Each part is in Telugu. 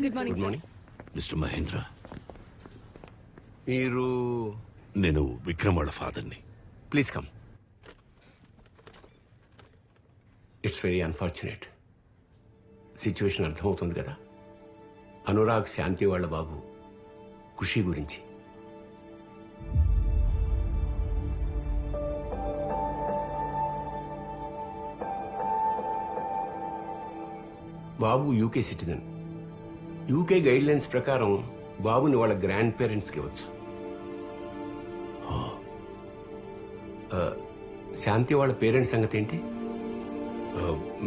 Good morning mister Mahindra. మీరు? నేను విక్రమ్ వాళ్ళ ఫాదర్ని. Please come. It's very unfortunate. Situation అర్థమవుతుంది కదా. అనురాగ్ శాంతి వాళ్ళ బాబు ఖుషి గురించి. బాబు UK citizen. UK guidelines ప్రకారం బాబుని వాళ్ళ గ్రాండ్ పేరెంట్స్కి ఇవ్వచ్చు. శాంతి వాళ్ళ పేరెంట్స్ సంగతి ఏంటి?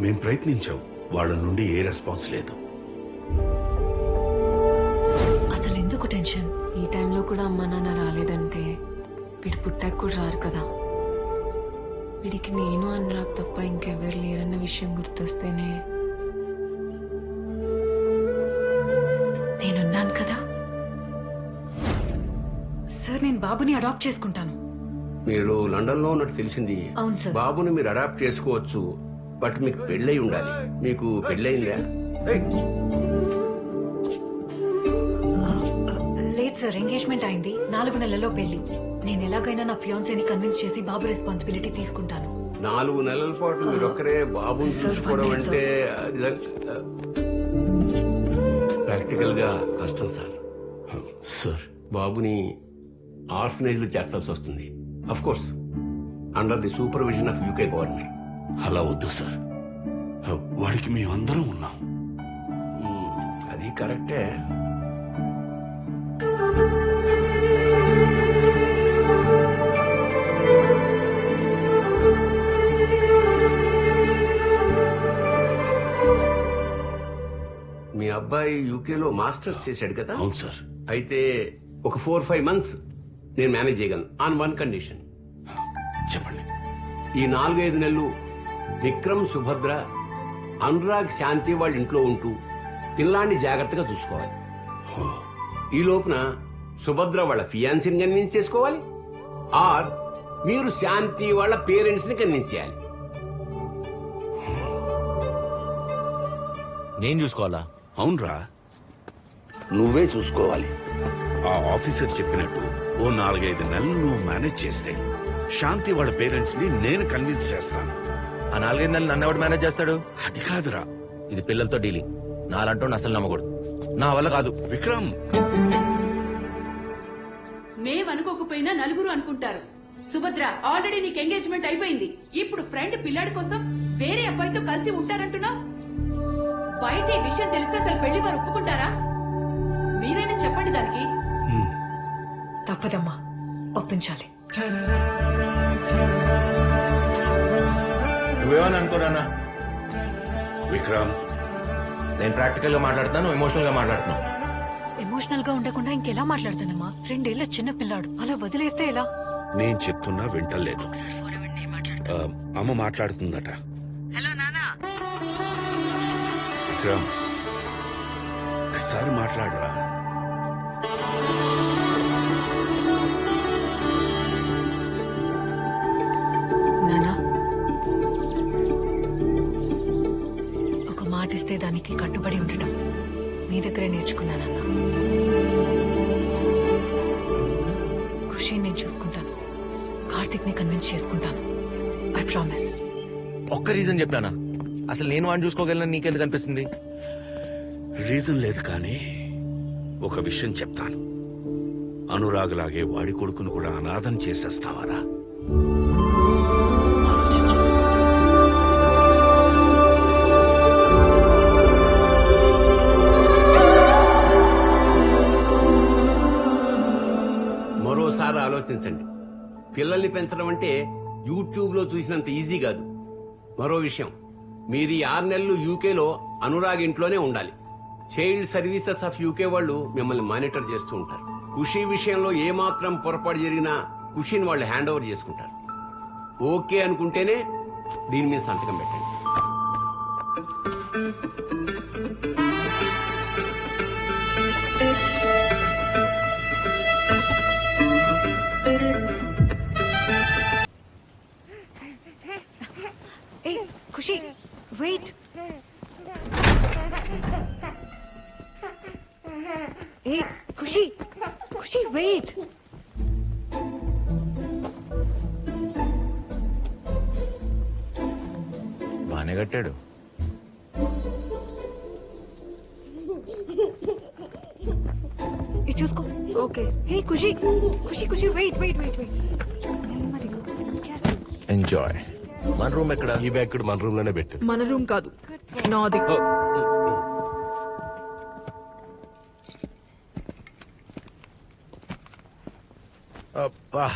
మేం ప్రయత్నించాం, వాళ్ళ నుండి ఏ రెస్పాన్స్ లేదు. అసలు ఎందుకు టెన్షన్? ఈ టైంలో కూడా అమ్మా నాన్న రాలేదంటే వీడు పుట్టాక కూడా రారు కదా. వీడికి నేను అనురాగ్ తప్ప ఇంకెవరు లేరన్న విషయం గుర్తొస్తేనే నేనున్నాను కదా. సార్ నేను బాబుని అడాప్ట్ చేసుకుంటాను. మీరు లండన్ లో ఉన్నట్టు తెలిసింది. అవును సార్. బాబుని మీరు అడాప్ట్ చేసుకోవచ్చు, బట్ మీకు పెళ్ళై ఉండాలి. మీకు పెళ్ళయిందా? లేదు సార్, ఎంగేజ్మెంట్ అయింది. 4 నెలల్లో పెళ్లి. నేను ఎలాగైనా నా ఫియాన్సీని కన్విన్స్ చేసి బాబు రెస్పాన్సిబిలిటీ తీసుకుంటాను. 4 నెలల పాటు మీరు ఒక్కరే బాబుని చూసుకోవడం అంటే ప్రాక్టికల్ గా కష్టం సార్. సార్, బాబుని ఆర్ఫనేజ్ లో చేర్చాల్సి వస్తుంది. Of course under the supervision of UK government. అలా వద్దు సార్, వాడికి మేమందరం ఉన్నాం. అది కరెక్టే. మీ అబ్బాయి యూకేలో మాస్టర్స్ చేశాడు కదా? అవును సార్. అయితే ఒక 4-5 months నేను మేనేజ్ చేయగలను ఆన్ వన్ కండిషన్. చెప్పండి. ఈ 4-5 నెలలు విక్రమ్, సుభద్ర, అనురాగ్, శాంతి వాళ్ళ ఇంట్లో ఉంటూ పిల్లాన్ని జాగ్రత్తగా చూసుకోవాలి. ఈ లోపున సుభద్ర వాళ్ళ ఫియాన్సీని కన్విన్స్ చేసుకోవాలి, ఆర్ మీరు శాంతి వాళ్ళ పేరెంట్స్ ని కన్విన్స్ చేయాలి. నేను చూసుకోవాలా? అవునరా, నువ్వే చూసుకోవాలి. ఆ ఆఫీసర్ చెప్పినట్టు ఓ 4-5 నెలలు నువ్వు మేనేజ్ చేస్తే శాంతి వాళ్ళ పేరెంట్స్ ని నేను కన్విన్స్ చేస్తాను. ఆ 4-5 నెలలు నన్ను ఎవడు మేనేజ్ చేస్తాడు? అది కాదురా, ఇది పిల్లలతో డీలింగ్. నాలంటూ అసలు నమ్మకూడదు, నా వల్ల కాదు. విక్రమ్, మేమనుకోకపోయినా నలుగురు అనుకుంటారు. సుభద్ర, ఆల్రెడీ నీకు ఎంగేజ్మెంట్ అయిపోయింది. ఇప్పుడు ఫ్రెండ్ పిల్లాడి కోసం వేరే అబ్బాయితో కలిసి ఉంటారంటున్నావు. బయట ఈ విషయం తెలిస్తే అసలు పెళ్లి వారు ఒప్పుకుంటారా? మీరైనా చెప్పండి దానికి. తప్పదమ్మా, ఒప్పించాలి. నువ్వేమని అనుకోరానా? విక్రమ్, నేను ప్రాక్టికల్ గా మాట్లాడుతాను, ఎమోషనల్ గా మాట్లాడుతున్నాను. ఎమోషనల్ గా ఉండకుండా ఇంకెలా మాట్లాడతానమ్మా? 2 ఏళ్ల చిన్న పిల్లాడు, అలా వదిలేస్తే ఎలా? నేను చెప్తున్నా వింటలేదు. అమ్మ మాట్లాడుతుందట. హలో నానా. విక్రమ్, ఒకసారి మాట్లాడరా. నానా, ఒక మాట ఇస్తే దానికి కట్టుబడి ఉండటం మీ దగ్గరే నేర్చుకున్నానన్నా. ఖుషిని నేను చూసుకుంటాను, కార్తిక్ ని కన్విన్స్ చేసుకుంటాను. I promise. ఒక్క రీజన్ చెప్పానా? అసలు నేను వాడిని చూసుకోగలను నీకెందుకు అనిపిస్తుంది? రీజన్ లేదు, కానీ ఒక విషయం చెప్తాను. అనురాగులాగే వాడి కొడుకును కూడా అనాథం చేసేస్తావారా? ఆలోచించు. మరోసారి ఆలోచించండి. పిల్లల్ని పెంచడం అంటే యూట్యూబ్ లో చూసినంత ఈజీ కాదు. మరో విషయం, మీరు ఈ 6 నెలలు యూకేలో అనురాగ్ ఇంట్లోనే ఉండాలి. చైల్డ్ సర్వీసెస్ ఆఫ్ యూకే వాళ్ళు మిమ్మల్ని మానిటర్ చేస్తూ ఉంటారు. ఖుషి విషయంలో ఏమాత్రం పొరపాటు జరిగినా ఖుషిని వాళ్ళు హ్యాండ్ ఓవర్ చేసుకుంటారు. ఓకే అనుకుంటేనే దీని మీద సంతకం పెట్టండి. ఖుషి, వెయిట్. కట్టాడు. ఇది చూసుకో. Okay hey Khushi Khushi Khushi wait wait wait wait. Enjoy. మన రూమ్ ఎక్కడ? ఈ బ్యాగ్ కూడా మన రూమ్ లోనే పెట్టు. మన రూమ్ కాదు నాది. అబ్బా,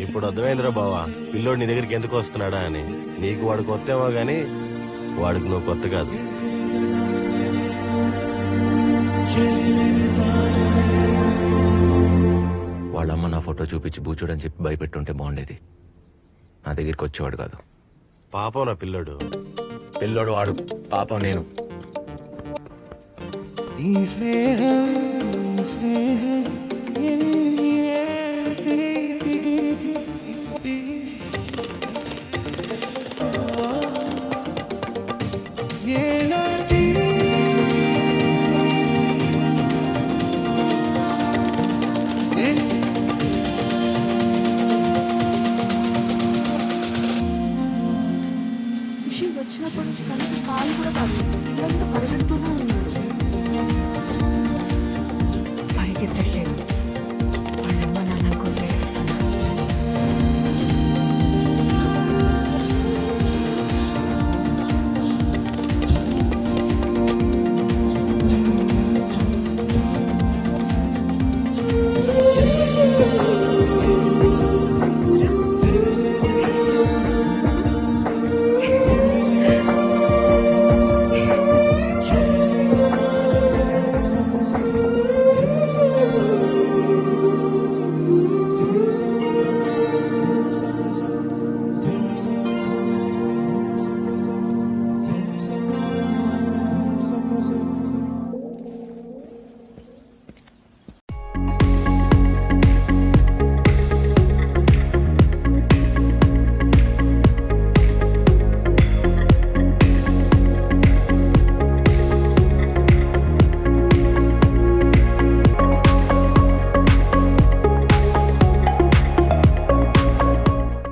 ఇప్పుడు అర్థమైందిరా బావా పిల్లోడు నీ దగ్గరికి ఎందుకు వస్తున్నాడా అని. నీకు వాడు కొత్తేమో గాని వాడికి నువ్వు కొత్త కాదు. వాళ్ళమ్మ నా ఫోటో చూపించి బూచుడని చెప్పి భయపెట్టుంటే బాగుండేది. నా దగ్గరికి వచ్చేవాడు కాదు. పాపం నా పిల్లోడు. పిల్లోడు వాడు, పాపం నేను. ఈ స్నేహం